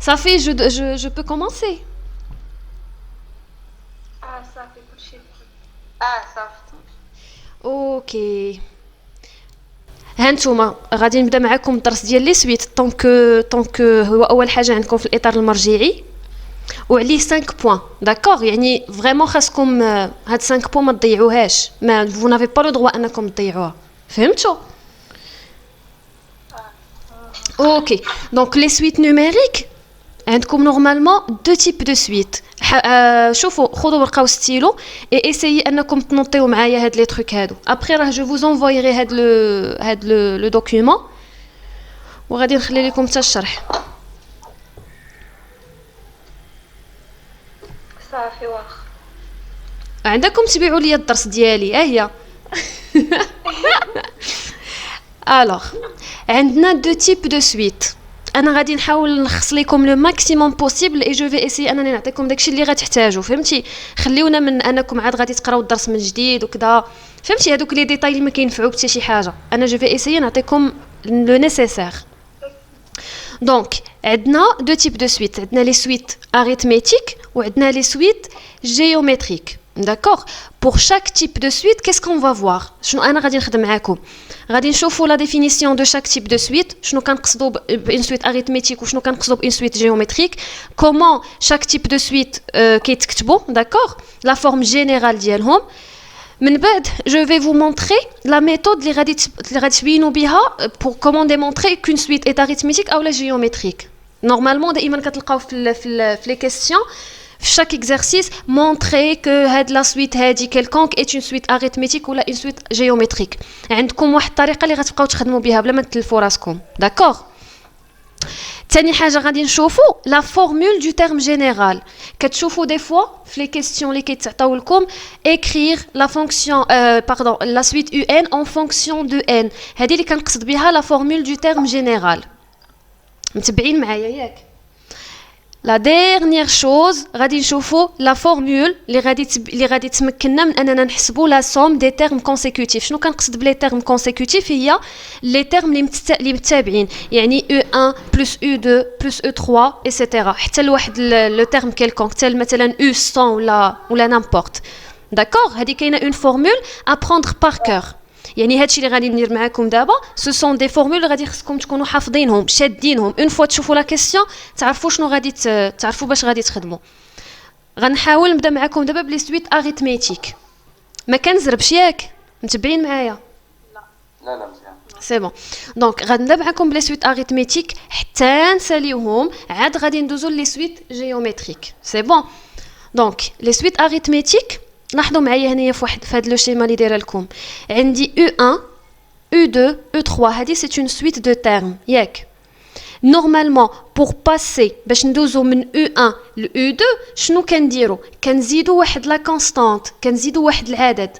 Ça fait, je peux commencer. Ah, ça fait coucher. Ah, ça fait. اوكي. هانتوما غادي نبدا معكم الدرس ديال لي سويت طونك هو اول حاجه عندكم في الاطار المرجعي وعليه 5 بوين داكوغ يعني فريمون خاصكم هاد 5 بوين ما تضيعوهاش ما فو نافي با لو دروا انكم تضيعوها فهمتوا اوكي دونك لي سويت نوميريك عندكم نورمالمون دو تيب دو سويت شوفوا خذوا ورقه وستيلو اي اسيي انكم تنوطيو معايا هاد لي تروك هادو ابري راه جو فوز انفويري هاد لو دوكيومون وغادي نخلي لكم حتى الشرح صافي واخا عندكم تبيعوا لي الدرس ديالي هي الوغ عندنا دو تيب دو سويت انا غادي نحاول نلخص لكم لو ماكسيموم بوسيبل اي جو في اسي انني نعطيكم داكشي اللي غتحتاجوا فهمتي خليونا من انكم عاد غادي تقراو الدرس من جديد وكذا فهمتي هذوك لي ديتاي اللي ما كينفعوك حتى شي حاجه انا جو في اسي نعطيكم لو نيسيسير دونك عندنا دو تيب دو سويت عندنا لي سويت arithmétique وعندنا لي سويت géométriques d'accord pour chaque type de suite qu'est-ce qu'on va voir شنو انا غادي نخدم معاكم غادي نشوفوا لا définition de chaque type de suite شنو كنقصدوا بان سويت arithmétique وشنو كنقصدوا بان سويت géométrique comment chaque type de suite كيتكتبوا d'accord la forme générale ديالهم من بعد je vais vous montrer la méthode اللي غادي تبينوا بها pour comment démontrer qu'une suite est arithmétique ou la géométrique normalement دائما كتلقاو في les questions في chaque exercice montrer que هاد la suite هادي quelconque est une suite arithmétique ou une suite géométrique عندكم واحد الطريقه اللي غتبقاو تخدموا بها بلا ما تلفوا راسكم d'accord تاني حاجه غادي نشوفوا لا فورمول دو تيرم جينيرال كتشوفوا دي فوا في لي كيسيون اللي كيتعطاو لكم écrire la fonction pardon la suite un en fonction de n هذه اللي كنقصد بها لا فورمول دو تيرم جينيرال متبعين معايا ياك لا ديرنيير شوز غادي نشوفوا لا فورمول اللي غادي تمكننا من اننا نحسبوا لا سوم دي تيرم كونسيكوتيف شنو كنقصد بلي تيرم كونسيكوتيف هي لي تيرم اللي متتابعين يعني او1 بلس او2 بلس او3 ايتترا حتى لواحد لو تيرم كيلكونك حتى مثلا او100 ولا نامبورت داكوغ هذه كاينه اون فورمول ا بروندر بار كور يعني هادشي اللي غادي ندير معاكم دابا سو سون دي فورمول غادي خصكم تكونوا حافظينهم شادينهم اون فوا تشوفوا لا كيسيون تعرفوا شنو غادي تعرفوا باش غادي تخدموا غنحاول نبدا معاكم دابا بلي سويت اريثميتيك ما كنزربش ياك متبعين معايا لا مزيان سي بون دونك غنبدا معاكم بلي سويت اريثميتيك حتى نساليوهم عاد غادي ندوزو لي سويت جيومتريك سي بون دونك لي سويت اريثميتيك لاحظوا معايا هنايا في هذا لو شيما اللي دايره لكم عندي او1 او2 او3 هذه سي اون سويت دو تيرم ياك نورمالمون بور باسي باش ندوزو من او1 ل او2 شنو كنديروا كنزيدوا واحد لا كونستانت كنزيدوا واحد العدد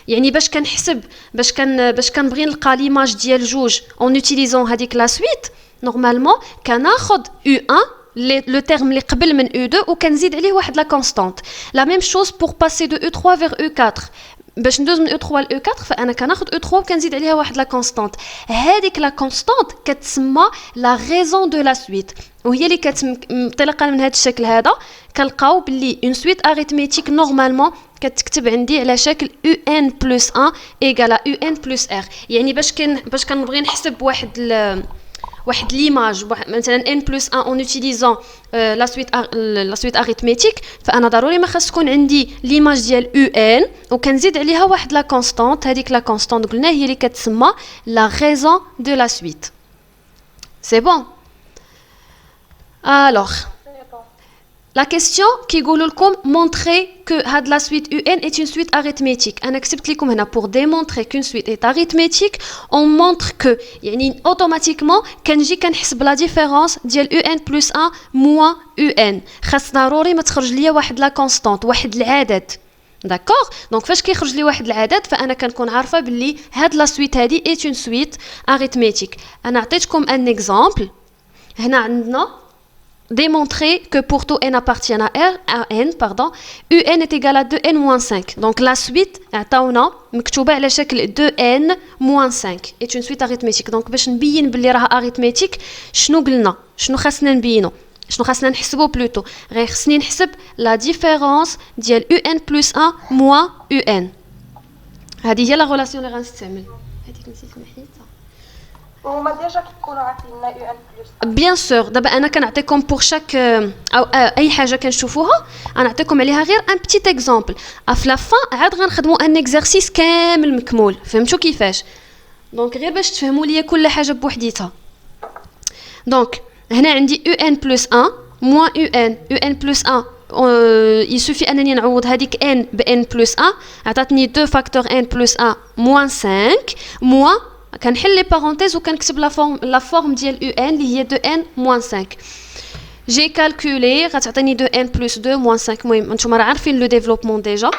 يعني باش كنبغي نلقى ليماج ديال جوج اون اوتيليزون هذيك لا سويت نورمالمون كناخذ او1 le terme اللي قبل من E2 وكنزيد عليه واحد لا كونستانت لا ميم شوز بور باسي دو E3 vers E4 باش ندوز من E3 ل E4 فانا كناخذ E3 وكنزيد عليها واحد لا كونستانت هذيك لا كونستانت كتسمى لا ريزون دو لا سويت وهي اللي انطلاقا من هذا الشكل هذا كنلقاو باللي اون سويت اريثميتيك نورمالمون كتكتب عندي على شكل UN plus 1 égale à UN plus R يعني باش كنبغي نحسب واحد ليماج مثلا n plus 1 en utilisant la suite arithmétique فانا ضروري ما خاص تكون عندي ليماج ديال un وكنزيد عليها واحد لا كونستانت هذيك لا كونستانت قلنا هي اللي كتسمى la raison de la suite c'est bon alors la question كيقولوا لكم montrer que had la suite UN est une suite arithmétique. أنا كتبت لكم هنا pour démontrer qu'une suite est arithmétique, on montre que يعني automatiquement كنجي كنحسب la différence ديال UN plus 1 moins UN. خاص ضروري ما تخرج ليا واحد لا constante واحد العدد. داكوغ دونك فاش كيخرج لي واحد العدد فانا كنكون عارفه باللي هاد لا سويت هادي est une suite arithmétique. انا عطيتكم ان exemple هنا عندنا démontrer que pour tout n appartient à n, pardon, un est égal à 2n moins 5. Donc la suite عطاونا مكتوبة على شكل 2n moins 5 est une suite arithmétique. Donc باش نبين باللي راها arithmétique شنو قلنا شنو خاصنا نبينو شنو خاصنا نحسبو بلوتو غير خصني نحسب لا ديفيرونس ديال UN plus 1 moins UN. هذه هي لا غولاسيون اللي غنستعمل. هذيك نسيت نحيدها. وهما ديجا كيكونوا عارفين لنا UN plus. بيان سور دابا انا كنعطيكم بور شاك او اي حاجه كنشوفوها غنعطيكم عليها غير ان بتيت اكزامبل. في لا فان عاد غنخدموا ان اكزرسيس كامل مكمول. فهمتوا كيفاش؟ دونك غير باش تفهموا ليا كل حاجه بوحديتها. دونك هنا عندي UN plus 1 moins UN plus 1 يسوفي انني نعوض هذيك n ب n plus 1 عطاتني 2 فاكتور n plus 1 moins 5 moins كنحل لي بارونتيز وكنكتب لا فورم ديال UN اللي هي 2n moins 5. جي كالكولي غتعطيني 2n plus 2 moins 5. المهم نتوما راه عارفين لو ديفلوبمون ديجا.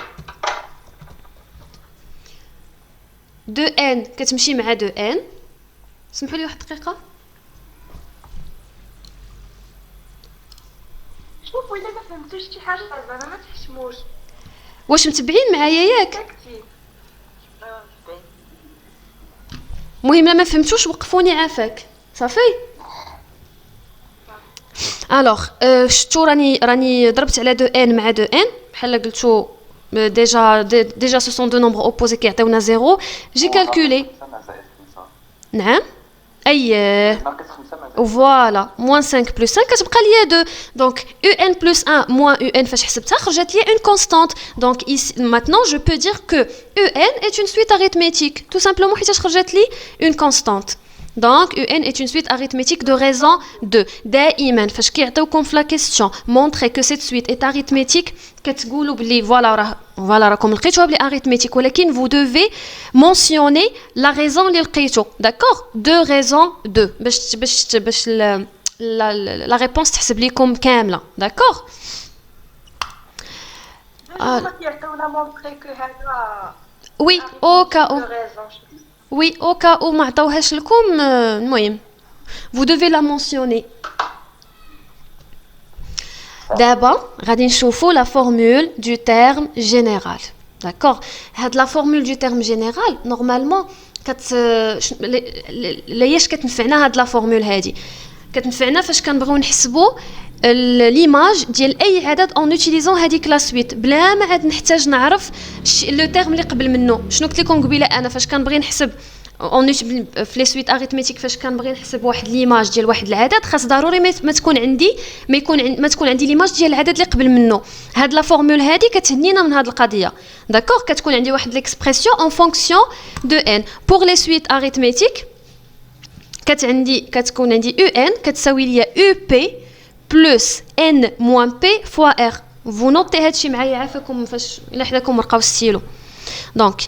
2n كتمشي مع 2n. سمحوا لي واحد الدقيقه. شوفوا الا ما فهمتوش شي حاجه زعما ما تحشموش. واش متبعين معايا ياك؟ المهم ما فهمتوش وقفوني عافاك صافي. الوغ شفتوا راني ضربت على 2n مع 2n بحال قلتو ديجا سو سون دو نومبر اوبوزي كيعطيونا 0. جي كالكولي نعم اي فوالا moins 5 plus 5 كتبقى ليا 2. دونك UN plus 1 moins UN فاش حسبتها خرجت ليا une constante. Donc ici maintenant je peux dire que UN est une suite arithmétique tout simplement حيت خرجت لي une constante. Donc UN est une suite arithmétique de raison 2. دائما فاش كيعطيوكم في لا كيسيون montrer que cette suite est arithmétique كتقولوا بلي فوالا راكم لقيتوها بلي arithmétique ولكن vous devez mentionner la raison اللي لقيتو. d'accord deux raisons 2 باش la réponse تحسب لكم كامله. d'accord كيعطيونا مونطري كو هذا oui au cas où oui au cas où ما عطاوهاش لكم المهم vous devez la mentionner. دابا غادي نشوفوا la formule du terme général. d'accord هاد la formule du terme général normalement ليش كتنفعنا هاد la formule هادي؟ كتنفعنا فاش كنبغيو نحسبوا ليماج ديال اي عدد اون اوتيليزون هذيك لا سويت بلا ما عاد نحتاج نعرف لو تيرم اللي قبل منه. شنو قلت لكم قبيله انا فاش كنبغي نحسب في لي سويت اريثميتيك فاش كنبغي نحسب واحد ليماج ديال واحد العدد خاص ضروري ما تكون عندي ليماج ديال العدد اللي قبل منه. هاد لا فورمول هادي كتهنينا من هاد القضيه. داكوغ كتكون عندي واحد ليكسبرسيون اون فونكسيون دو ان بور لي سويت اريثميتيك كتكون عندي UN كتساوي ليا UP plus N moins P fois R. vous notez هادشي معايا عافاكم فاش الا حداكم ورقه وستيلو. دونك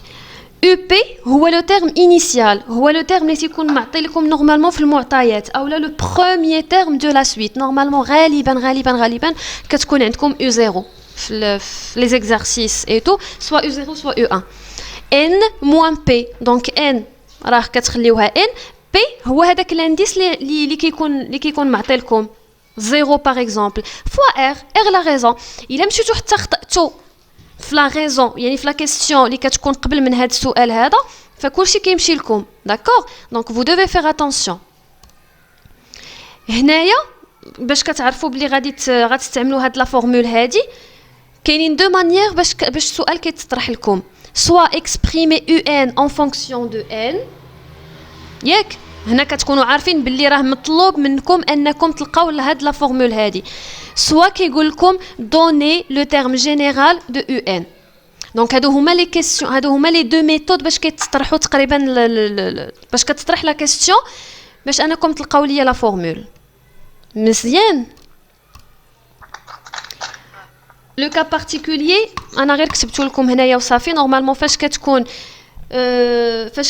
UP هو لو تيرم انيسيال هو لو تيرم اللي تيكون معطي لكم نورمالمون في المعطيات اولا لو بروميير تيرم دو لا سويت. نورمالمون غالبا كتكون عندكم U0 في لي زيكزارسيس اي تو سوا U0 سوا U1. N moins P دونك N راه كتخليوها N P هو هذاك الانديس اللي كيكون معطي لكم 0 باغ اكزومبل فوا R لا ريزون. الا مشيتو حتى خطأتو في لا ريزون يعني في لا كيسيون اللي كتكون قبل من هذا السؤال هذا فكلشي كيمشي لكم. داكوغ دونك فو دوفي فيغ اتونسيون. هنايا باش كتعرفوا بلي غتستعملوا هاد لا فورمول هادي كاينين دو مانيير باش السؤال كيتطرح لكم سوا اكسبريمي UN en fonction de N ياك هنا كتكونوا عارفين باللي راه مطلوب منكم انكم تلقاو لهاد لا فورمول هادي سوا كيقول لكم دوني لو تيرم جينيرال دو UN. دونك هادو هما لي كيسيون هادو هما لي دو ميثود باش كيتطرحوا تقريبا باش كتطرح لا كيسيون باش انكم تلقاو ليا لا فورمول مزيان. لو كا بارتيكولير انا غير كتبتو لكم هنايا وصافي. نورمالمون فاش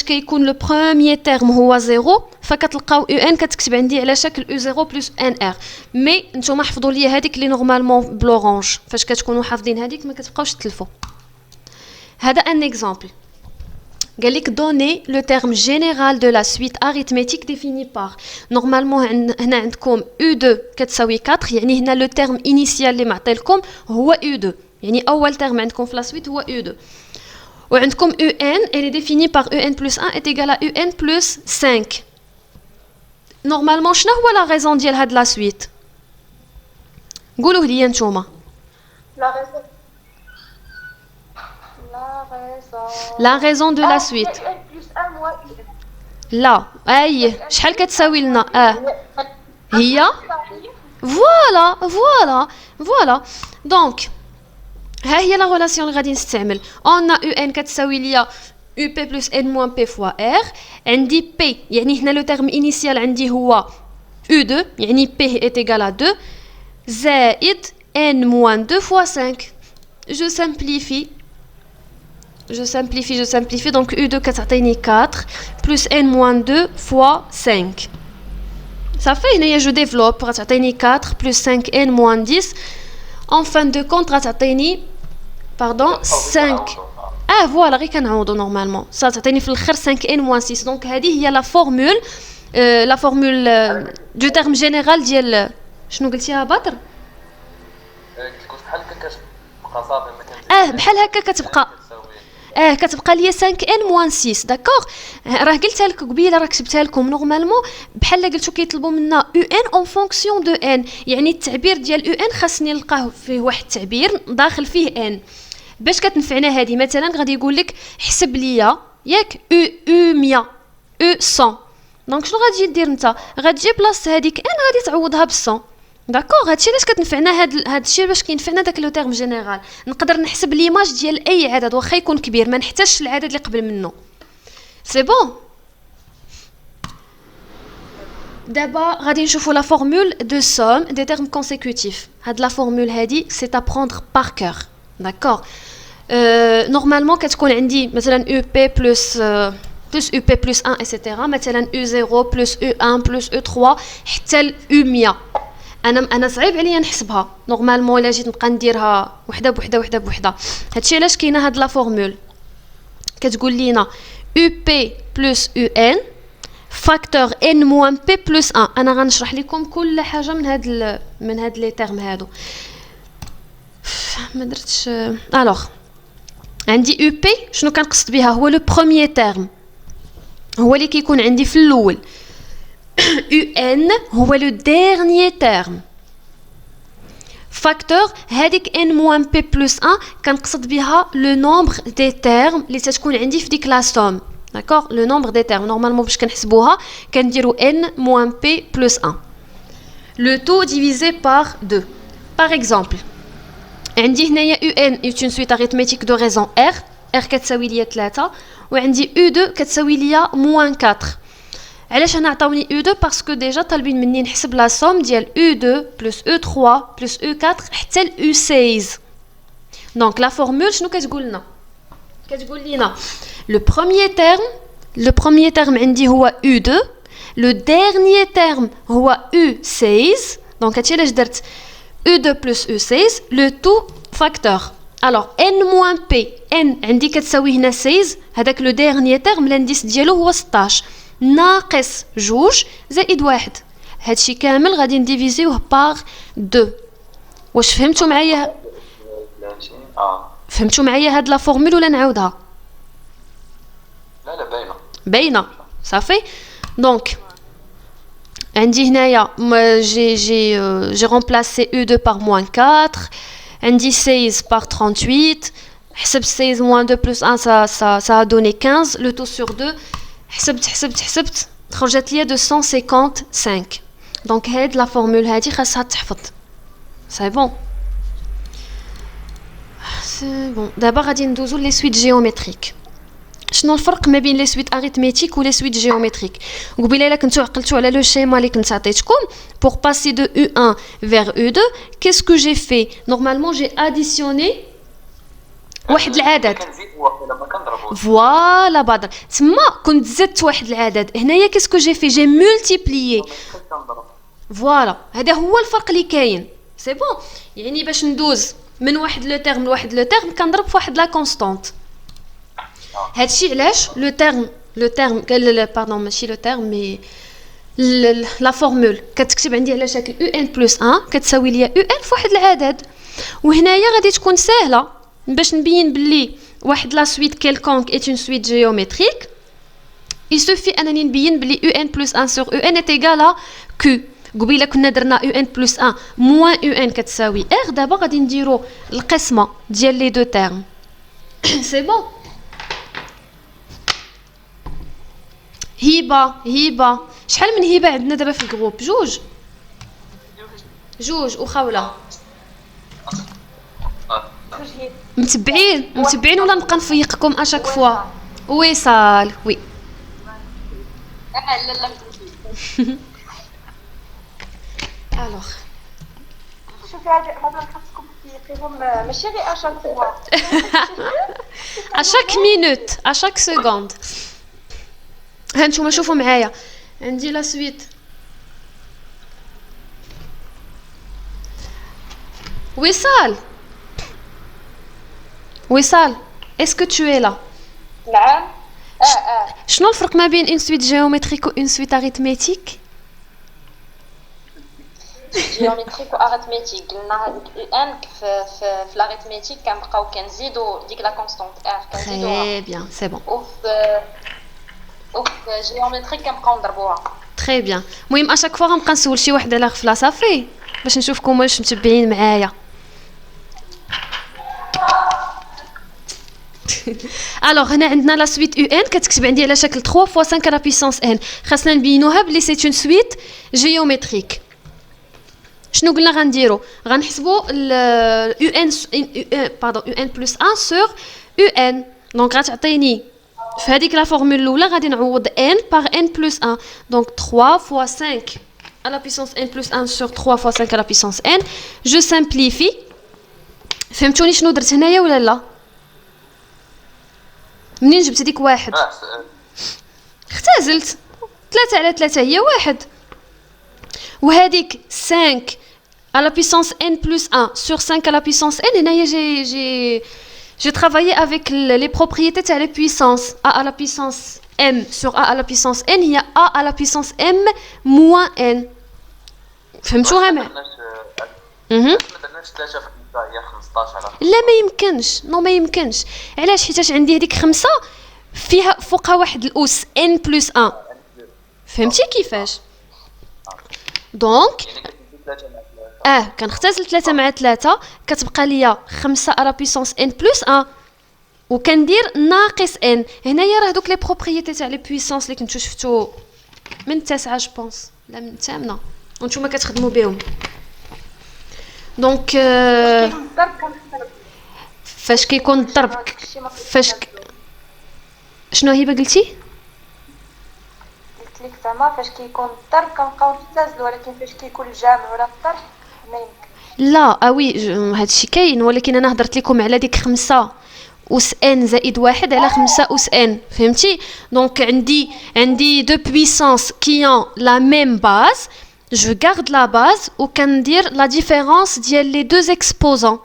كيكون لو بروميير تيرم هو 0 فكتلقاو UN كتكتب عندي على شكل U0 بلس NR. مي نتوما حفظوا لي هذيك اللي نورمالمون بلورانج فاش كتكونوا حافظين هذيك ما كتبقاوش تلفوا. هذا ان اكزامبل قال لك دوني لو تيرم جينيرال دو لا سويت اريثميتيك ديفيني بار. نورمالمون هنا عندكم U2 كتساوي 4 يعني هنا لو تيرم انيسيال اللي معطي لكم هو U2 يعني اول تيرم عندكم في لا سويت هو U2. وعندكم UN elle est définie par UN plus 1 est égal à UN plus 5. Normalement شنو هو la raison ديال هاد la suite قولوه لي نتوما. La raison. La raison. La raison de la suite. UN plus 1 moins UN. لا اي شحال كتساوي لنا هي فوالا دونك ها هي لا غولاسيون اللي غادي نستعمل. اون او ان كتساوي ليا او بي بلس ان موان بي فوا ار. عندي بي يعني هنا لو تيرم انيسيال عندي هو او 2 يعني بي est égal à 2 زائد n moins 2 fois 5. je simplifie donc U2 كتعطيني 4 plus n moins 2 fois 5. Ça fait هنايا je développe غتعطيني 4 plus 5 n moins 10 en fin de compte غتعطيني pardon 5 voilà غير كنعوضو نورمالمون صا تعطيني في الاخر 5 n moins 6. donc هذه هي la formule du terme général ديال شنو قلتيها بدر؟ قلت بحال هكا كتبقى صافي ما كانش بحال هكا كتبقى كتبقى ليا 5 n moins 6 داكوغ. راه قلتها لك قبيله راه كتبتها لكم نورمالمون بحال قلتو كيطلبوا منا او ان اون فونكسيون دو ان يعني التعبير ديال او ان خاصني نلقاه فيه واحد التعبير داخل فيه ان باش كتنفعنا هذه. مثلا غادي يقول لك حسب ليا ياك او 100 او 100 دونك شنو غادي دير انت؟ غتجي بلاصه هذيك ان غادي تعوضها ب 100 داكوغ. هادشي علاش كتنفعنا هادشي باش كينفعنا داك لو تيرم جينيرال. نقدر نحسب ليماج ديال اي عدد واخا يكون كبير ما نحتاجش العدد اللي قبل منه. سي بون. دابا غادي نشوفوا لا فورمول دو سوم دي تيرم كونسيكوتيف. هاد لا فورمول هادي سي ابروندر بار كور داكوغ. نورمالمون كتكون عندي مثلا او بي بلس او بي بلس 1 ايتترا مثلا او 0 بلس او 1 بلس او 3 حتى او 100. انا صعيب عليا نحسبها نورمالمون الا جيت نبقى نديرها وحده بوحده. هادشي علاش كاينه هاد لا فورمول كتقول لينا او بي بلس او ان فاكتور ان موان بي بلس 1. انا غنشرح لكم كل حاجه من هاد لي تيرم هادو ما درتش. الوغ عندي او بي شنو كنقصد بها؟ هو لو بروميير تيرم هو اللي كيكون عندي في الاول. UN هو le dernier terme. Facteur هذيك n moins p plus 1 كنقصد بها le nombre des termes اللي تتكون عندي في ديك لا somme. D'accord? Le nombre des termes. Normalement باش كنحسبوها كنديرو n moins p plus 1. Le tout divisé par 2. Par exemple عندي هنايا UN est une suite arithmétique de raison R كتساوي ليا 3 وعندي U2 كتساوي ليا moins 4. علاش انا عطاوني او2 باسكو ديجا طالبين مني نحسب لا سوم ديال او2 بلس او3 بلس او4 حتى الاو16. دونك لا فورمول شنو كتقول لنا؟ كتقول لينا لو بروميير تيرم عندي هو او2 لو ديرنيير تيرم هو او16. دونك هادشي علاش درت او2 بلس او16 لو تو فاكتور. الوغ ان موان بي ان عندي كتساوي هنا 16 هذاك لو ديرنيير تيرم الانديس ديالو هو 16 ناقص جوج زائد واحد. هادشي كامل غادي نديفيزيوه باغ 2. واش فهمتوا معايا؟ فهمتوا معايا هاد لا فورمول ولا نعاودها؟ لا باينه صافي. دونك عندي هنايا جي رومبلاسي او2 باغ موان 4 عندي 16 باغ 38 حسبت 16 موان 2 بلس 1 ça a donné 15 le tout sur 2 حسبت خرجت ليا 255. دونك هاد لا فورمول هادي خاصها تحفظ. سي بون دابا غادي ندوزو لي سويت جيومتريك. شنو الفرق ما بين لي سويت اريثميتيك و لي سويت جيومتريك؟ قبيله الا كنتو عقلتو على لو شيما اللي كنت عطيتكم pour passer de U1 vers U2 qu'est-ce que j'ai fait? Normalement j'ai additionné واحد العدد. فوالا بدر تما كنت زدت واحد العدد. هنايا كيسكو جي في جي مولتيبليي. فوالا هذا هو الفرق اللي كاين. سي بون يعني باش ندوز من واحد لو تيرم لواحد لو تيرم كنضرب في واحد لا كونستانت. هادشي علاش لو تيرم باردون ماشي لو تيرم مي لا فورمول كتكتب عندي على شكل او ان بلس 1 كتساوي ليا او ان فواحد العدد. وهنايا غادي تكون سهله باش نبين بلي واحد لا suite quelconque est une suite géométrique. Il suffit انني نبين بلي un plus 1 sur un est égal à q. قبيله كنا درنا u n plus 1 moins u n كتساوي r. دابا غادي نديرو القسمه ديال لي دو تيرم. سي بون. هبه شحال من هبه عندنا دابا في الجروب؟ جوج وخوله متبعين ولا نبقى نفيقكم اشاك فوا؟ وصال وي. لا الوغ شوفي هذا خاصكم تفيقيهم ماشي غير اشاك فوا اشاك مينوت اشاك سكوند. ها نتوما شوفوا معايا عندي لا سويت. وصال اسكو tu es là؟ نعم. شنو الفرق ما بين une suite géométrique و une suite arithmétique؟ جيومتريك واريثميتيك قلنا هذيك ان في الاريثميتيك كنبقاو كنزيدو ديك لا كونستانت ار كنزيدوها. تري بيان سي بون. وفي جيومتريك كنبقاو نضربوها. تري بيان. المهم اشاك فوا غنبقى نسول شي واحد على غفله صافي باش نشوفكم واش متبعين معايا. الوغ هنا عندنا لا سويت u n كتكتب عندي على شكل 3 fois 5 à la puissance n. خاصنا نبينوها بلي سي اون سويت جيومتريك. شنو قلنا غنديرو؟ غنحسبوا u n u n plus 1 sur u n. دونك غتعطيني في هذيك لا فورمول الاولى غادي نعوض n par n plus 1. دونك 3 fois 5 à la puissance n plus 1 sur 3 fois 5 à la puissance n. je simplifie. فهمتوني شنو درت هنايا ولا لا؟ منين جبت ديك واحد؟ اختزلت 3 على 3 هي واحد. وهذيك 5 à la puissance n plus 1 sur 5 à la puissance n. هنايا j'ai travaillé avec les propriétés تاع les puissances. a à la puissance m sur a à la puissance n هي a à la puissance m moins n. فهمتوها معايا؟ لا ما يمكنش. ما يمكنش. علاش؟ حيتاش عندي هذيك 5 فيها فوقها واحد الاس n plus 1. فهمتي كيفاش؟ دونك كنختزل 3 مع 3 كتبقى ليا 5 على بيسونس n plus 1 وكندير ناقص n. هنايا راه دوك لي بروبريتي تاع لي بويسونس اللي كنتو شفتو من التاسعه جوبونس لا من الثامنه وانتوما كتخدموا بهم. دونك فاش كيكون الضرب شنو هي قلتي؟ قلت لك زعما فاش كيكون الضرب كنبقاو نختزلوا ولكن فاش كيكون الجمع ولا الطرح ما يمكن. لا وي هادشي كاين ولكن انا هضرت لكم على ديك 5 أس n زائد 1 على 5 أس n. فهمتي؟ دونك عندي دو بويسونس كي ont la même base. je garde la base وكندير la différence ديال les deux exposants.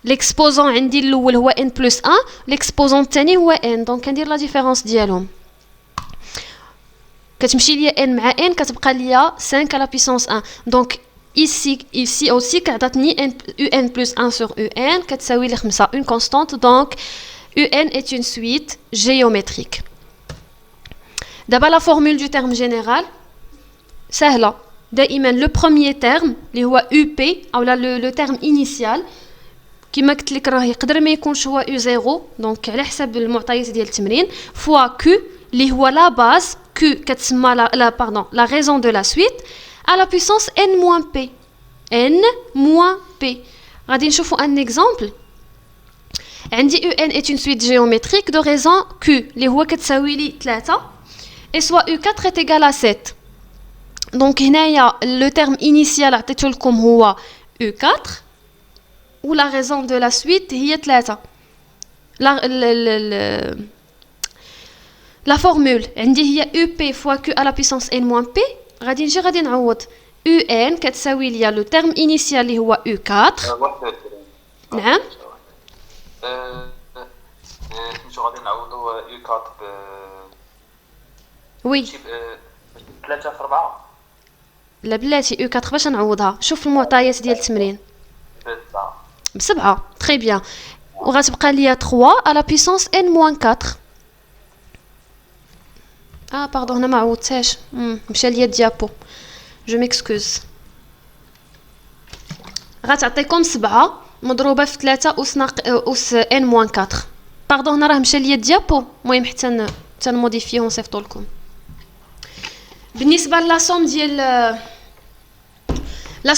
l'exposant عندي الاول هو n plus 1 l'exposant الثاني هو n. دونك كندير la différence ديالهم كتمشي ليا n مع n كتبقى ليا 5 à la puissance 1. دونك ici aussi كعطاتني un plus 1 sur un كتساوي لي 5 une constante. donc un est une suite géométrique. دابا la formule du terme général سهله. دائما لو بروميير تيرم اللي هو up او لو تيرم انيسيال كما قلت لك راه يقدر ما يكونش هو u0 دونك على حسب المعطيات ديال التمرين فوا q اللي هو لا باز q كتسمى la raison de la suite à la puissance n moins p. n moins p. غادي نشوفوا un exemple. عندي un est une suite géométrique de raison q اللي هو كتساوي لي 3 et soit u4 est égal à 7. دونك هنايا لو تيرم انيسيال عطيتو لكم هو u4 و لا raison de la suite هي 3. la formule عندي هي up fois q à la puissance n moins p. غادي نعوض un كتساوي ليا لو تيرم انيسيال اللي هو u4. نعم سميتو غادي نعوضو u4 وي 3 في 4 لا بلاتي u4 باش نعوضها. شوف المعطيات ديال التمرين ب7 تري بيان وغتبقى ليا 3 à la puissance n moins 4. باردون هنا ما عوضتهاش مشى ليا الديابو. جو ميكسكوز غتعطيكم 7 مضروبه في 3 أس ان موان 4. باردون هنا راه مشى ليا الديابو. المهم حتى نموديفيه ونصيفطو لكم. بالنسبه لا سوم ديال la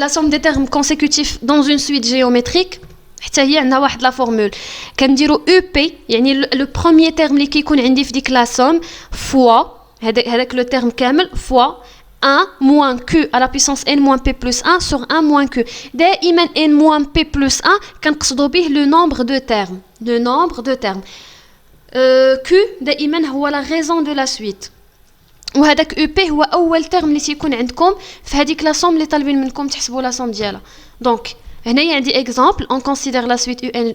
somme des termes consécutifs dans une suite géométrique حتى هي عندها واحد لا فورمول كنديروا او بي يعني لو بروميير تيرم اللي كيكون عندي في ديك لا سوم فوا هذاك لو تيرم كامل فوا 1 moins q à la puissance n moins p plus 1 sur 1 moins q. دائما n moins p plus 1 كنقصدوا به le nombre de termes. Le nombre de termes. q دائما هو la raison de la suite. وهذاك او بي هو اول تيرم اللي تيكون عندكم في هذيك لا سوم اللي طالبين منكم تحسبوا لا سوم ديالها. دونك هنايا عندي اكزامبل on considère la suite un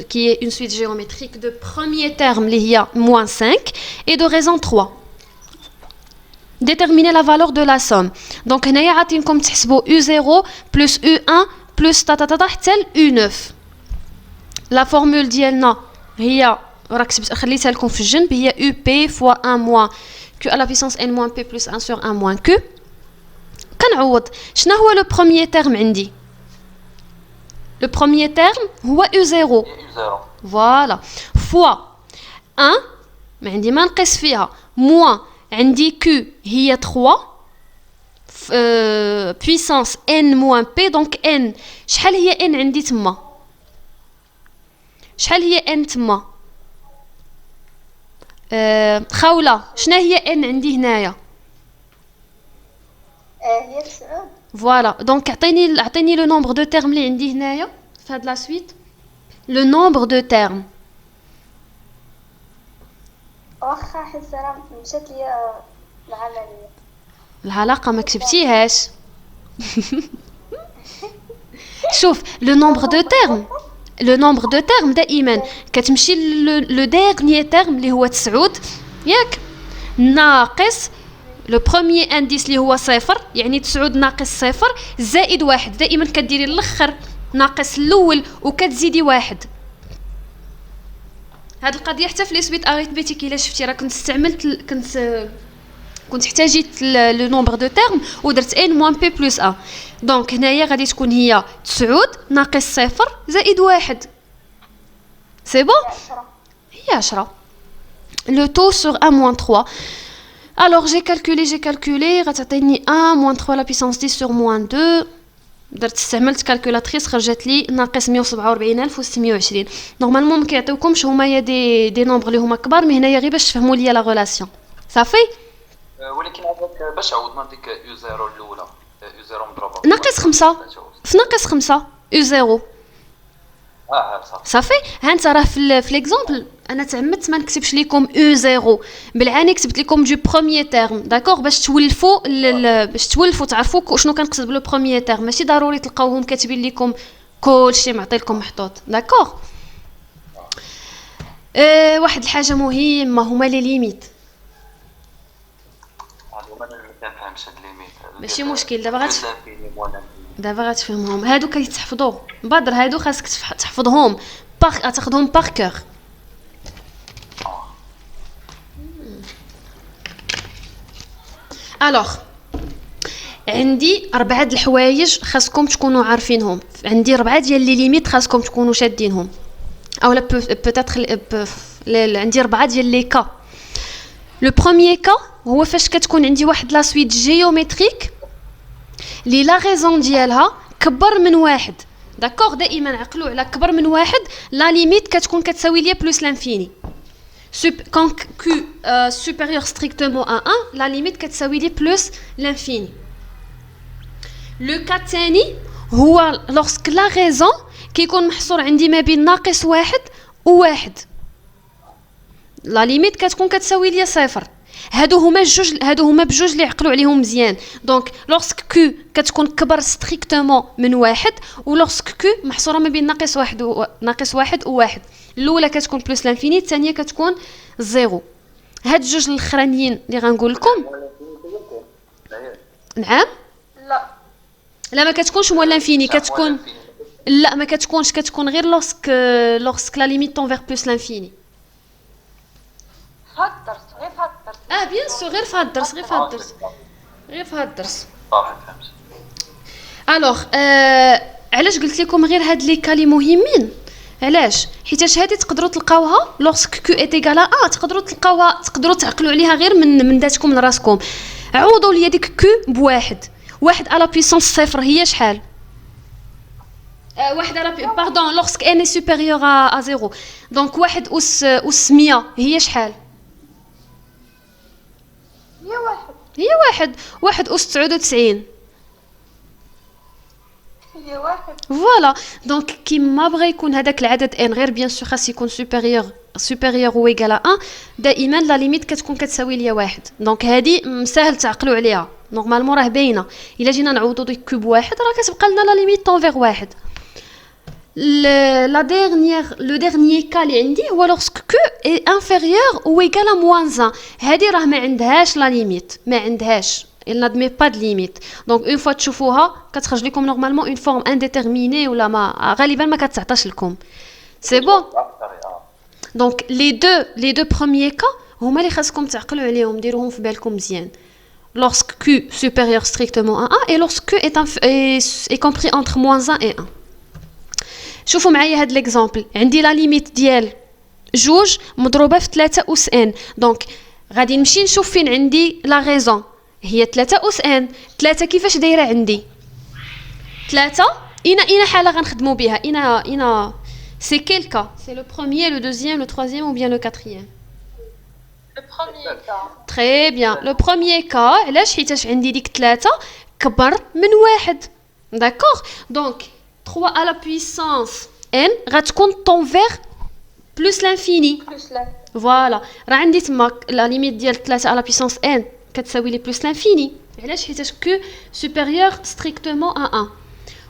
qui est une suite géométrique de premier terme اللي هي -5 et de raison 3. Déterminer la valeur de la somme. Donc هنايا عاطينكم تحسبوا u0 plus u1 plus ta حتى u9. La formule ديالنا هي راك خليتها لكم في الجنب هي up fois 1 moins q à la puissance n moins p plus 1 sur 1 moins q. كنعوض شنو هو لو بروميير تيرم عندي. لو بروميير تيرم هو u0 فوالا فوا 1 ما عندي ما نقيس فيها موان عندي q هي 3 puissance n moins p donc n شحال هي n عندي تما شحال هي n تما خاوله شنو هي n عندي هنايا هي 9 فوالا دونك عطيني لو نومبر دو تيرم اللي عندي هنايا في هاد لا سويت لو نومبر دو تيرم واخا حيت راه مشات ليا العمليه العلاقه ما كتبتيهاش شوف لو نومبر دو تيرم لو نومبر دو تيرم دائما كتمشي لو ديرنيي تيرم اللي هو 9 ياك ناقص لو بروميير انديس اللي هو 0 يعني 9 ناقص 0 زائد 1 دائما كديري الاخر ناقص الاول وكتزيدي 1. هاد القضيه حتى في لي سويت اريثميتيك الا شفتي راه كنت استعملت كنت احتاجيت لو نومبر دو تيرم ودرت n moins p plus 1 دونك هنايا غادي تكون هي 9 ناقص 0 زائد 1 سي بون هي 10 لو تو sur 1 moins 3. Alors j'ai calculé غتعطيني 1 moins 3 la puissance 10 sur moins 2 درت استعملت كالكولاتريس خرجت لي ناقص 144620. نورمالمون ما كيعطيوكمش هما دي نومبر اللي هما كبار مي هنايا غير باش تفهموا ليا لا غولاسيون صافي. ولكن هذاك باش عوضنا ديك يو زيرو الاولى يو زيرو مضروبه ناقص 5 في ناقص 5 يو زيرو صافي. ها انت راه في ليكزامبل انا تعمدت ما نكتبش لكم او زيرو بالعاني كتبت لكم دو بروميير تيرم داكوغ باش تولفوا تعرفوا شنو كنقصد بلو بروميير تيرم ماشي ضروري تلقاوهم كاتبين لكم كلشي معطي لكم محطوط داكوغ. واحد الحاجه مهمه هما لي ليميت. ماشي مشكل دابا غتفهمهم هادو كيتحفظوا بدر هادو خاصك تحفظهم تاخذهم باغ كور. الوغ عندي 4 د الحوايج خاصكم تكونوا عارفينهم. عندي 4 ديال لي ليميت خاصكم تكونوا شادينهم اولا بوتيتر عندي 4 ديال لي كا. لو بروميير كا هو فاش كتكون عندي واحد لا سويت جيومتريك لي لا ريزون ديالها كبر من 1 داكوغ. دائما عقلوا على كبر من 1 لا ليميت كتكون كتساوي ليا بلس لانفيني. quand q supérieur strictement à 1 la limite كتساوي لي بلس لانفيني. لو كا الثاني هو lorsque la raison كيكون محصور عندي ما بين ناقص 1 و 1 لا ليميت كتكون كتساوي ليا 0. هادو هما بجوج اللي عقلوا عليهم مزيان. دونك لوغسك كو كتكون كبر ستريكتومون من 1 و لوغسك كو محصوره ما بين ناقص 1 و 1 الاولى كتكون بلس لانفيني الثانيه كتكون زيرو. هاد الجوج الاخرانيين اللي غنقول لكم نعم لا ما كتكونش موال لانفيني كتكون لا ما كتكونش كتكون غير لوغسك لا ليميت طون فيغ بلس لانفيني. غير فهاد الدرس بيان سور غير في هاد الدرس صافي فهمت. الوغ علاش قلت لكم غير هاد لي كالي مهمين؟ علاش؟ حيتاش هادي تقدروا تلقاوها لوغسك كو ايت ايغال ا، تقدروا تعقلوا عليها غير من ذاتكم من راسكم. عوضوا لي ديك كو بواحد، واحد على بيسونس صفر هي شحال؟ واحد على باردون لوغسك ان سوبيريور ا زيرو، دونك واحد أس 100 هي شحال؟ هي واحد أس 99. هي واحد. فوالا دونك كيما بغى يكون هذاك العدد ان غير بيان سور خاص يكون سوبيريور او ايغال 1، دائما لا ليميت كتكون كتساوي ليا واحد. دونك هادي ساهل تعقلوا عليها، نورمالمون راه باينه. الا جينا نعوضوا ديك كوب واحد راه كتبقى لنا لا ليميت طونفيغ واحد. لو ديرنيي كا اللي عندي هو لوغسك كو اي انفيريور او ايغال ا موان 1. هادي راه ما عندهاش لا ليميت، ما عندهاش il n'admet pas de limite. Donc une fois تشوفوها كتخرج لكم نورمالمون اون فورم انديتيرميني ولا ما غالبا ما كتعطاش لكم. سي بون. دونك لي دو بروميير كا هما اللي خاصكم تعقلوا عليهم، ديروهم في بالكم مزيان. lorsque q supérieur strictement à 1 et lorsque q est compris entre moins 1 et 1. شوفوا معايا هاد ليكزامبل. عندي لا ليميت ديال جوج مضروبه في 3 أس ان. دونك غادي نمشي نشوف فين عندي لا غيزون. هي 3 أس ان. 3 كيفاش دايره عندي؟ 3 اين حاله غنخدموا بها؟ اين سي كيل كا؟ سي لو بروميير لو دوزيام لو ترويزيام او بيان لو كاتريام؟ Le premier cas. تري بيان. لو بروميير كا علاش؟ حيتاش عندي ديك 3 كبر من واحد. داكوغ دونك 3 à la puissance n غتكون طونفيغ بلس لانفيني. Plus la. فوالا راه عندي تما لا ليميت ديال 3 على بيسونس n كتساوي لي بلس لانفيني. علاش؟ حيتاش كو سوبيريور ستريكتومون ا 1.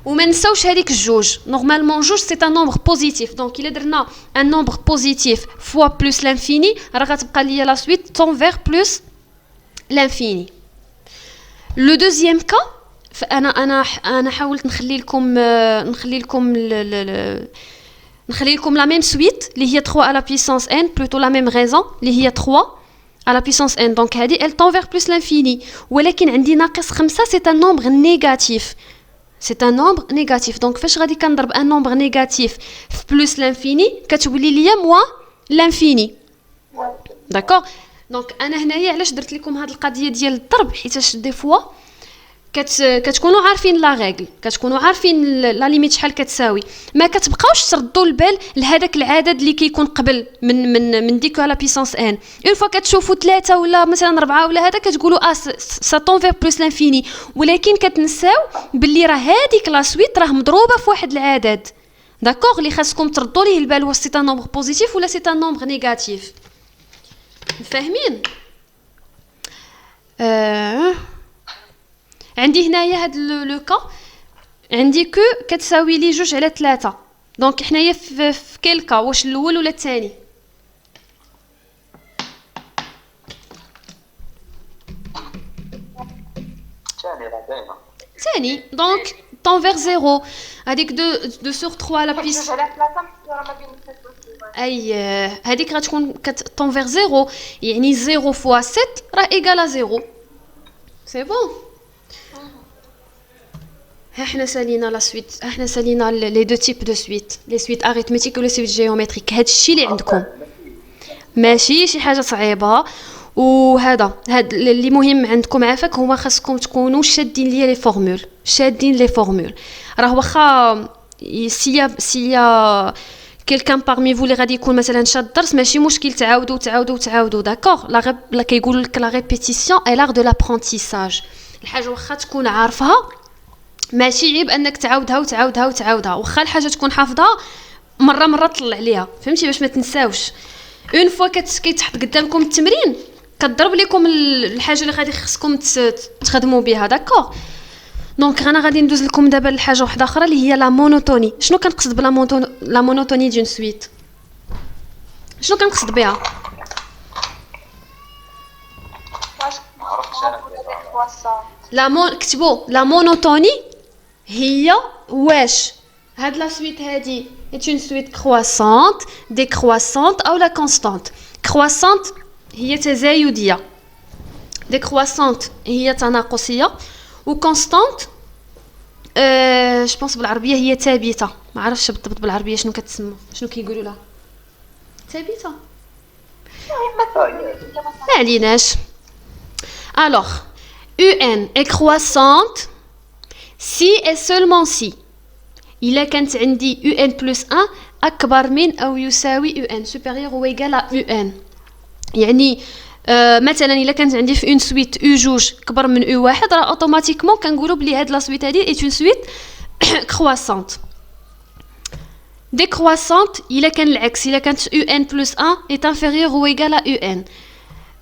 وما نساوش هذيك الجوج. نورمالمون جوج سي ان نومبر بوزيتيف، دونك الا درنا ان نومبر بوزيتيف فوا بلس لانفيني راه غتبقى ليا لا سويت طونفيغ بلس لانفيني. لو دوزيام كا انا حاولت نخلي لكم لا ميم سويت اللي هي 3 على بيسونس n بلوتو لا ميم غيزون اللي هي 3 على بيسونس n. دونك هذه elle tend vers plus l'infini، ولكن عندي ناقص 5 سي ان نومبر نيجاتيف. سي ان نومبر نيجاتيف. دونك فاش غادي كنضرب ان نومبر نيجاتيف في بلس لانفيني كتولي ليا موان لانفيني. داكوغ دونك انا هنايا علاش درت لكم هذه القضيه ديال الضرب؟ حيتاش دي فوا كتكونوا عارفين لا ريغل، كتكونوا عارفين لا ليميت شحال كتساوي، ما كتبقاوش تردوا البال لهذاك العدد اللي كيكون قبل من ديك على بيسونس ان. اون فوا كتشوفوا 3 ولا مثلا 4 ولا هذا كتقولوا سا طونفير بلس لانفيني، ولكن كتنساو باللي راه هذيك لا سويت راه مضروبه في واحد العدد. داكوغ اللي خاصكم تردوا ليه البال واش سي ان نومبر بوزيتيف ولا سي ان نومبر نيجاتيف. فاهمين؟ عندي هنايا هاد لو كا عندي كو كتساوي لي جوج على 3. دونك حنايا في كيل كا؟ واش الاول ولا الثاني؟ الثاني راه باينه. ثاني. دونك طونفيغ زيرو. هذيك دو سور 3 على بليس جوج على 3 راه ما بين الثلاثة. اي هذيك غتكون طونفيغ زيرو، يعني 0 فوا 7 راه ايغال زيرو. سي بون. احنا سالينا لا سويت، احنا سالينا لي دو تيب دو سويت، لي سويت اريثميتيك ولا سويت جيومتريك. هذا الشيء اللي عندكم ماشي شي حاجه صعيبه. وهذا اللي مهم عندكم عافاك هما خاصكم تكونوا شادين ليا لي فورمول. راه واخا سيا كيلكان بارمي فو اللي غادي يكون مثلا شاد الدرس ماشي مشكل، تعاودوا داكوغ. لا كيقولوا لك لا ريبيتيسيون اي لار دو لابرونتيساج. الحاجه واخا تكون عارفها ماشي عيب انك تعاودها واخا الحاجه تكون حافظها مره طلع عليها، فهمتي؟ باش ما تنساوش. اون فوا كيتحط قدامكم التمرين كتضرب لكم الحاجه اللي غادي خصكم تخدموا بها. داكوغ دونك انا غادي ندوز لكم دابا لحاجه واحده اخرى اللي هي لا مونوتوني. شنو كنقصد بلا لا مونوتوني دون سويت؟ شنو كنقصد بها؟ كتبوا لا مونوتوني هي واش هاد لا سويت هادي est une suite croissante, décroissante ou la constante. Croissante هي تزايدية، décroissante هي تناقصية، وكونستانت جو بونس بالعربيه هي ثابته، ما عرفتش بالضبط بالعربيه شنو كتسمى، شنو كيقولوا لها، ثابته ما عليناش. alors un est croissante si et seulement si إلا كانت عندي un plus 1 أكبر من أو يساوي un supérieur ou égal à un. يعني مثلا إلا كانت عندي في اون سويت او جوج كبر من او واحد، راه اوتوماتيكمون كنقولوا بلي هاد لا سويت هادي اي اون سويت كرواسونت. décroissante إلا كان العكس، إلا كانت un plus 1 est inférieur ou égal à un.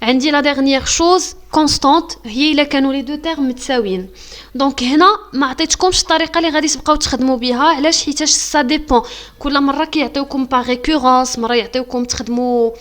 عندي لا dernière chose constante هي إلا كانوا لي دو تيرم متساويين. دونك هنا ما عطيتكمش الطريقه اللي غادي تبقاو تخدموا بها، علاش؟ حيتاش سا ديبون، كل مره كيعطيوكم باغ ريكورونس، مره يعطيوكم تخدموا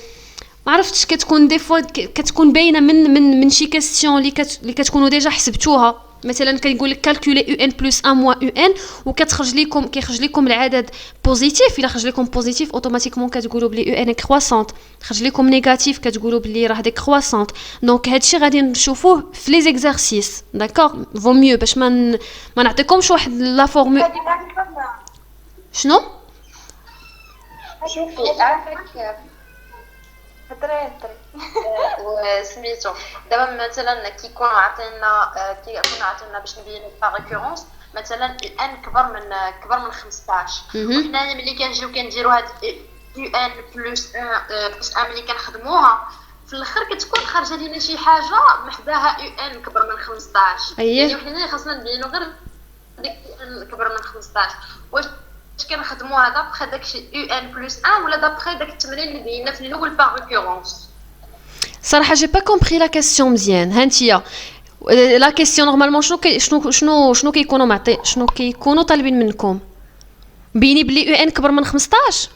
ما عرفتش، كتكون دي فوا كتكون باينه من شي كاستيون اللي كتكونوا ديجا حسبتوها. مثلا كيقول لك كالكولي ان بلس 1 موان ان وكتخرج لكم كيخرج لكم العدد بوزيتيف. الا خرج لكم بوزيتيف اوتوماتيكمون كتقولوا بلي ان كرواسونت، خرج لكم نيجاتيف كتقولوا بلي راه ديكرواسونت. دونك هادشي غادي نشوفوه في لي زيكزارسيس، داكور؟ فو ميو باش ما نعطيكمش واحد لا فورمول. شنو شوفي عافاك هضري وسميتو دابا مثلا كيكونوا عطينا باش نبينوا با ريكورونس مثلا ان كبر من 15 وحنايا ملي كنجيو كنديروا هاد ان بلس 1 ملي كنخدموها في الاخر كتكون خارجه لينا شي حاجه محداها ان كبر من 15. يعني حنا خاصنا نبينوا غير ديك ان كبر من 15. واش كنخدموها دابخي داكشي ان بلس 1 ولا دابخي داك التمرين اللي بينا في الاول باغ ريكورونس؟ صراحه جي با كومبري لا كيسيون مزيان. هانتيا لا كيسيون نورمالمون شنو كيكونوا معطي، شنو كيكونوا طالبين منكم؟ بيني بلي ان كبر من 15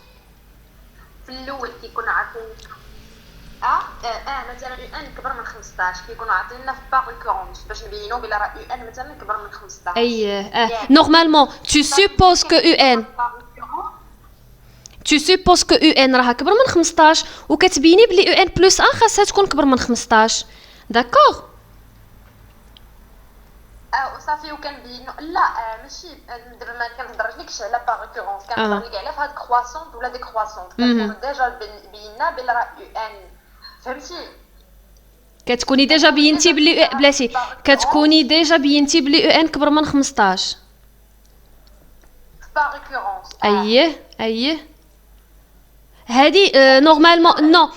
في الاول كيكونوا عارفين مثلا ان كبر من 15 كيكونوا عاطيننا في باغ ريكورونس باش نبينوا بلا راه ان مثلا كبر من 15. اييه نورمالمون tu supposes que un راها كبر من 15 وكتبيني بلي ان بلس 1 خاصها تكون كبر من 15. داكوغ وصافي وكنبينوا لا ماشي دابا ما كنهضرلكش على باغ ريكورونس، كنهضر لك على فهاد كرواسونت ولا ديكرواسونت كنكونوا ديجا بينا بلا راه ان فهمتي. كتكوني ديجا بينتي بلي بلاتي كتكوني ديجا بينتي بلي ان كبر من 15 باغ ريكورونس. اييه هادي نورمالمون نو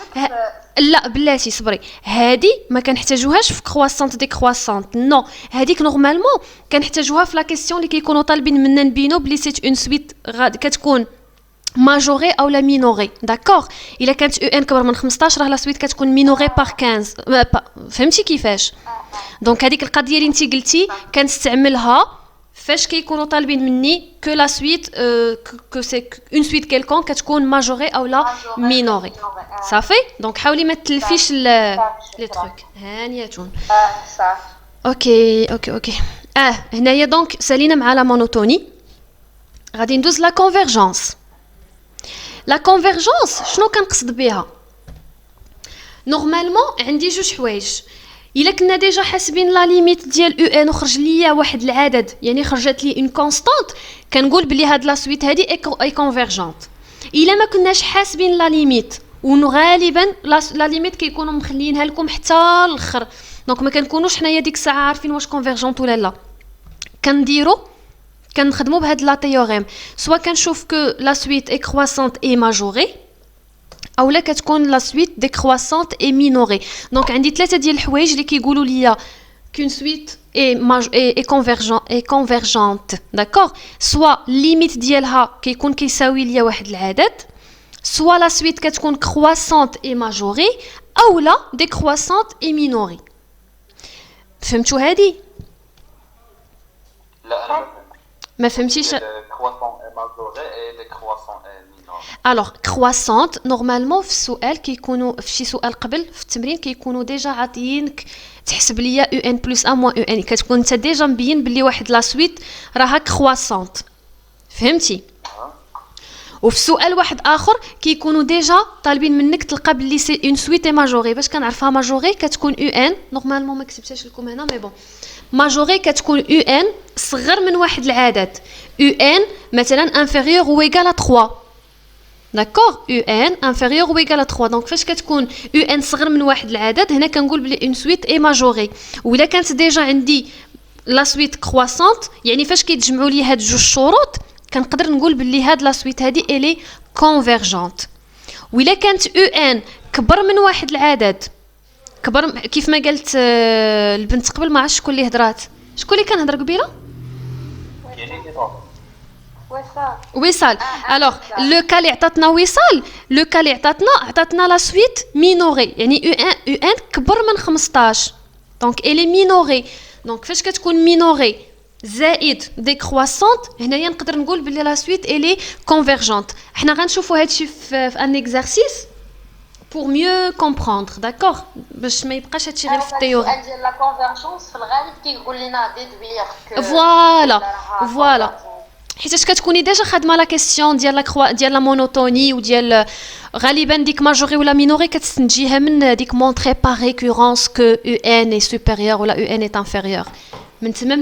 لا بلاتي صبري، هادي ما كنحتاجوهاش في كرواسونت دي كرواسونت نو. هاديك نورمالمون كنحتاجوها في لا كيسيون اللي كيكونوا طالبين منا نبينو بلي سيت اون سويت كتكون ماجوري او لا مينوري. داكوغ الا كانت ان كبر من 15 راه لا سويت كتكون مينوري بار 15. فهمتي كيفاش؟ دونك هذيك القضيه اللي انت قلتي كنستعملها فاش كيكونوا طالبين مني كو لا سويت كو سي اون سويت كيلكون كتكون ماجوري او لا مينوري. صافي دونك حاولي ما تلفيش لي تروك. هانيتون صافي اوكي هنايا دونك سالينا مع لا مونوتوني. غادي ندوز لا كونفيرجونس. لا كونفيرجونس شنو كنقصد بها؟ نورمالمون عندي جوج حوايج. الا كنا ديجا حاسبين لا ليميت ديال او ان وخرج ليا واحد العدد، يعني خرجت لي اون كونستانت، كنقول بلي هاد لا سويت هادي اي كونفيرجونت. الا ما كناش حاسبين لا ليميت وغالبا لا ليميت كيكونوا مخليينها لكم حتى الاخر، دونك ما كنكونوش حنايا ديك الساعه عارفين واش كونفيرجونت ولا لا. كنخدموا بهاد لا تيوريم، سوا كنشوف كو لا سويت اي كرواسونت اي ماجوري اولا كتكون لا سويت ديكرواسونت اي مينوري. دونك عندي ثلاثه ديال الحوايج اللي كيقولوا ليا كون سويت اي كونفيرجونت. داكوغ سوا ليميت ديالها كيكون كيساوي ليا واحد العدد، سوا لا سويت كتكون كرواسونت اي ماجوري اولا ديكرواسونت اي مينوري. فهمتوا هادي؟ لا ما فهمتيش. كرواسون ماجوري اي دي كرواسون مينور. الوغ كرواسونت نورمالمون في السؤال كيكونوا في شي سؤال قبل في التمرين كيكونوا ديجا عاطيينك تحسب ليا او ان بلس 1 موان او ان، كتكون انت ديجا مبين بلي واحد لا سويت راها كرواسونت. فهمتي؟ وفي سؤال واحد اخر كيكونوا ديجا طالبين منك تلقى بلي سي اون سويت اي ماجوري. باش كنعرفها ماجوري كتكون يو ان، نورمالمون ما كتبتهاش لكم هنا مي بون. ماجوري كتكون يو ان صغر من واحد العدد، يو ان مثلا انفيريور او ايغال 3 داكوغ، يو ان انفيريور او ايغال 3. دونك فاش كتكون يو ان صغر من واحد العدد هنا كنقول بلي اون سويت اي ماجوري. ولا كانت ديجا عندي لا سويت كرواسونت يعني فاش كيتجمعوا لي هاد جوج شروط كنقدر نقول بلي هاد لا سويت هادي الي كونفيرجونت. ولا كانت يو ان كبر من واحد العدد، كبر كيف ما قالت البنت قبل، ما عرفتش شكون اللي هضرات، شكون اللي كان هضر قبيله؟ وصال. الوغ لو كا اللي عطاتنا وصال، لو كا اللي عطاتنا لا سويت مينوري يعني يو ان كبر من 15 دونك الي مينوري. دونك فاش كتكون مينوري زائد ديكرواسونت هنايا نقدر نقول بلي لا سويت الي كونفيرجونت. حنا غنشوفوا هادشي في ان اكزرسيس pour mieux comprendre d'accord باش ما يبقاش هادشي غير في التيوري. السؤال ديال لا كونفيرجونس في الغالب كيقول لنا ديدوير فوالا حيتاش كتكوني ديجا خادمه لا كيسيون ديال لا مونوتوني وديال غالبا ديك ماجوري ولا مينوري كتستنتجيها من ديك مونطري با ريكورونس كو يو ان اي سوبيريور ولا يو ان اي انفيريور. من تما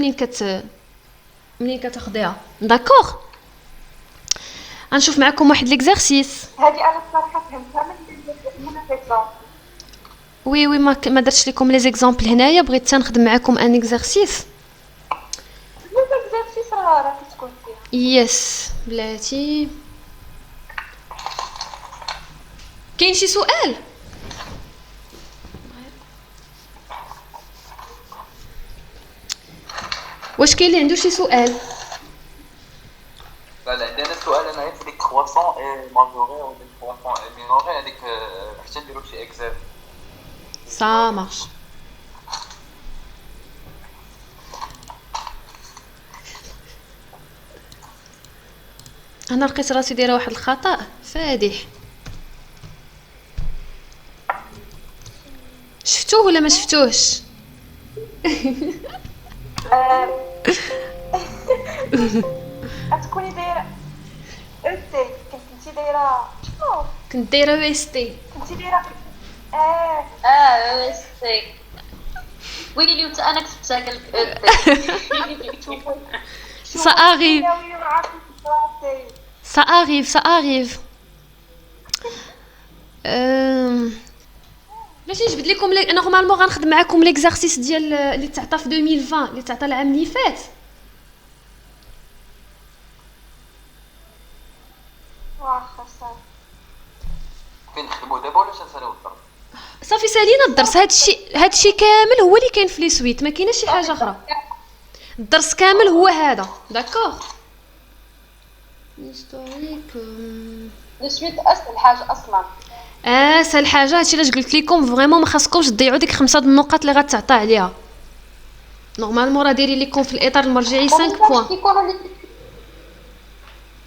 منين كتاخديها داكوغ. غنشوف معكم واحد ليكزارسيس. هذه انا الصراحه فهمتها من ليكزامبل. وي ما درتش لكم لي زيكزامبل هنايا، بغيت حتى نخدم معكم ان اكزارسيس. ليكزارسيس راه كتكون فيها يس بلاتي. كاين شي سؤال؟ واش كاين اللي عنده شي سؤال؟ لا عندنا سؤال انا في ديك كرواسون اي ماجوري و ديك كرواسون اي مينوري هذيك حتى نديرو شي اكزام. سا مارش. انا لقيت راسي دايره واحد الخطا فادح. شفتوه ولا ما شفتوهش؟ تكوني دايره اوتي كنتي دايره شنو كنت دايره ويستي كنتي دايره سي ويلي وانت انا كتبتها قالك ça arrive ça arrive ça arrive. ماشي نجبد لكم نورمالمون غنخدم معكم ليكزارسيس ديال اللي تعطى في 2020 اللي تعطى العام اللي فات. واخا صافي فين نخدمو دابا ولا تنساليو الدرس؟ صافي سالينا الدرس. هادشي كامل هو اللي كاين في لي سويت، ما كايناش شي حاجه اخرى. الدرس كامل هو هذا داكوغ. هيستوريك السويت اسهل حاجه اصلا. اسهل حاجه هادشي علاش قلت لكم فريمون ما خاصكمش تضيعوا ديك 5 النقاط اللي غتعطى عليها. نورمالمون راه دايرين لكم في الاطار المرجعي 5 بوين.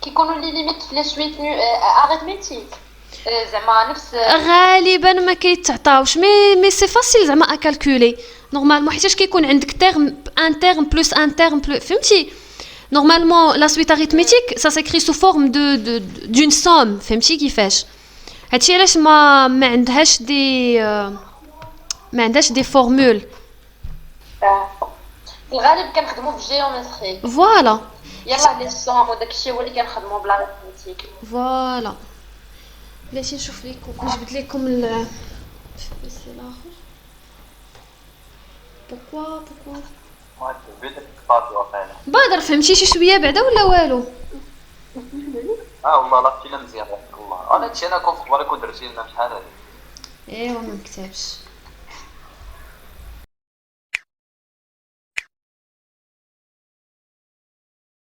كيكونوا لي ليميت في لي سويت اريثميتيك زعما نفس غالبا ما كيتعطاوش مي سي فاسيل زعما ا كالكولي نورمالمون حيتاش كيكون عندك تيرم ان تيرم بلس ان تيرم فهمتي. نورمالمون لا سويت اريثميتيك سا سيكري سو فورم دون سوم فهمتي كيفاش. هادشي علاش ما عندهاش دي فورمول. في الغالب كنخدموا بالجيومتري فوالا يلا لي سوم وداكشي هو اللي كنخدموا بالاريثميتيك. فوالا بلاتي نشوف لكم نجبد لكم سي لاخر. بوكوا بدك تقاطي واقيلا بدر فهمتي شي شويه بعدا ولا والو؟ والله لا فينا مزيان الله. انا هادشي انا كنت في بالك ودرتي لنا بشحال هادي. ايوا ما كتبش